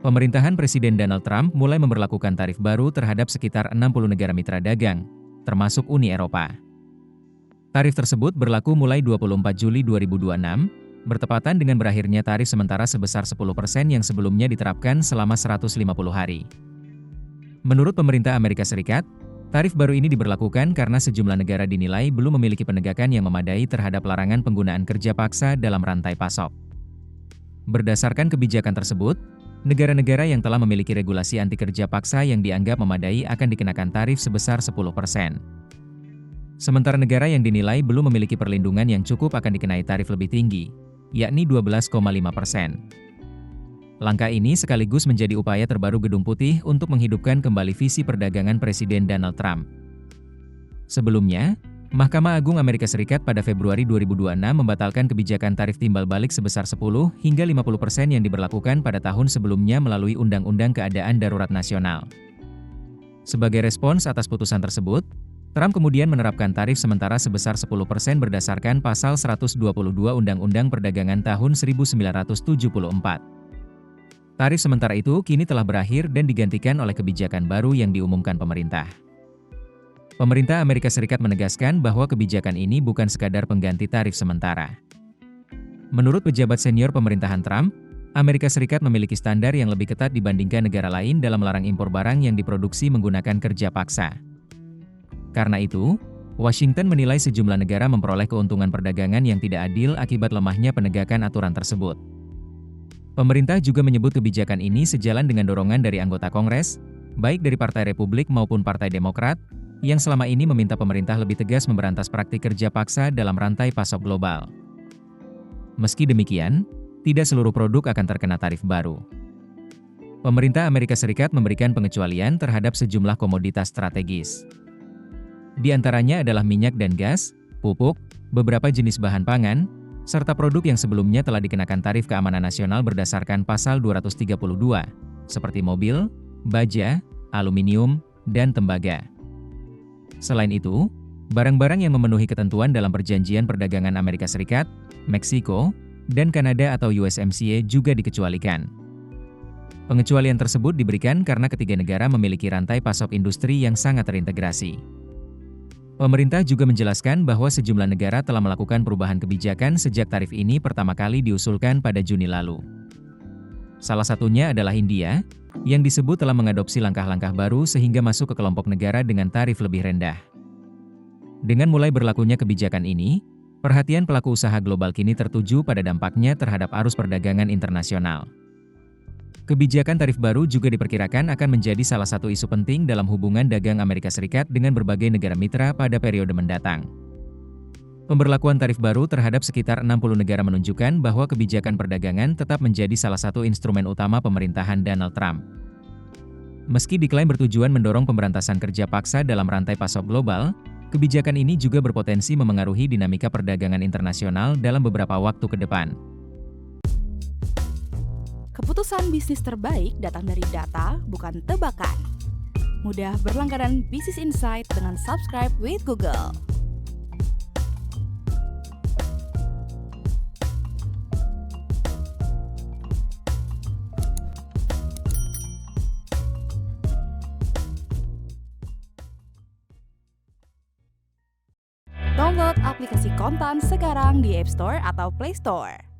Pemerintahan Presiden Donald Trump mulai memberlakukan tarif baru terhadap sekitar 60 negara mitra dagang, termasuk Uni Eropa. Tarif tersebut berlaku mulai 24 Juli 2026, bertepatan dengan berakhirnya tarif sementara sebesar 10% yang sebelumnya diterapkan selama 150 hari. Menurut pemerintah Amerika Serikat, tarif baru ini diberlakukan karena sejumlah negara dinilai belum memiliki penegakan yang memadai terhadap larangan penggunaan kerja paksa dalam rantai pasok. Berdasarkan kebijakan tersebut, negara-negara yang telah memiliki regulasi anti kerja paksa yang dianggap memadai akan dikenakan tarif sebesar 10%. Sementara negara yang dinilai belum memiliki perlindungan yang cukup akan dikenai tarif lebih tinggi, yakni 12,5%. Langkah ini sekaligus menjadi upaya terbaru Gedung Putih untuk menghidupkan kembali visi perdagangan Presiden Donald Trump. Sebelumnya, Mahkamah Agung Amerika Serikat pada Februari 2026 membatalkan kebijakan tarif timbal balik sebesar 10 hingga 50% yang diberlakukan pada tahun sebelumnya melalui Undang-Undang Keadaan Darurat Nasional. Sebagai respons atas putusan tersebut, Trump kemudian menerapkan tarif sementara sebesar 10% berdasarkan Pasal 122 Undang-Undang Perdagangan tahun 1974. Tarif sementara itu kini telah berakhir dan digantikan oleh kebijakan baru yang diumumkan pemerintah. Pemerintah Amerika Serikat menegaskan bahwa kebijakan ini bukan sekadar pengganti tarif sementara. Menurut pejabat senior pemerintahan Trump, Amerika Serikat memiliki standar yang lebih ketat dibandingkan negara lain dalam melarang impor barang yang diproduksi menggunakan kerja paksa. Karena itu, Washington menilai sejumlah negara memperoleh keuntungan perdagangan yang tidak adil akibat lemahnya penegakan aturan tersebut. Pemerintah juga menyebut kebijakan ini sejalan dengan dorongan dari anggota Kongres, baik dari Partai Republik maupun Partai Demokrat, yang selama ini meminta pemerintah lebih tegas memberantas praktik kerja paksa dalam rantai pasok global. Meski demikian, tidak seluruh produk akan terkena tarif baru. Pemerintah Amerika Serikat memberikan pengecualian terhadap sejumlah komoditas strategis. Di antaranya adalah minyak dan gas, pupuk, beberapa jenis bahan pangan, serta produk yang sebelumnya telah dikenakan tarif keamanan nasional berdasarkan Pasal 232, seperti mobil, baja, aluminium, dan tembaga. Selain itu, barang-barang yang memenuhi ketentuan dalam Perjanjian Perdagangan Amerika Serikat, Meksiko, dan Kanada atau USMCA juga dikecualikan. Pengecualian tersebut diberikan karena ketiga negara memiliki rantai pasok industri yang sangat terintegrasi. Pemerintah juga menjelaskan bahwa sejumlah negara telah melakukan perubahan kebijakan sejak tarif ini pertama kali diusulkan pada Juni lalu. Salah satunya adalah India, yang disebut telah mengadopsi langkah-langkah baru sehingga masuk ke kelompok negara dengan tarif lebih rendah. Dengan mulai berlakunya kebijakan ini, perhatian pelaku usaha global kini tertuju pada dampaknya terhadap arus perdagangan internasional. Kebijakan tarif baru juga diperkirakan akan menjadi salah satu isu penting dalam hubungan dagang Amerika Serikat dengan berbagai negara mitra pada periode mendatang. Pemberlakuan tarif baru terhadap sekitar 60 negara menunjukkan bahwa kebijakan perdagangan tetap menjadi salah satu instrumen utama pemerintahan Donald Trump. Meski diklaim bertujuan mendorong pemberantasan kerja paksa dalam rantai pasok global, kebijakan ini juga berpotensi memengaruhi dinamika perdagangan internasional dalam beberapa waktu ke depan. Keputusan bisnis terbaik datang dari data, bukan tebakan. Mudah berlangganan Business Insight dengan subscribe with Google. Download aplikasi Kontan sekarang di App Store atau Play Store.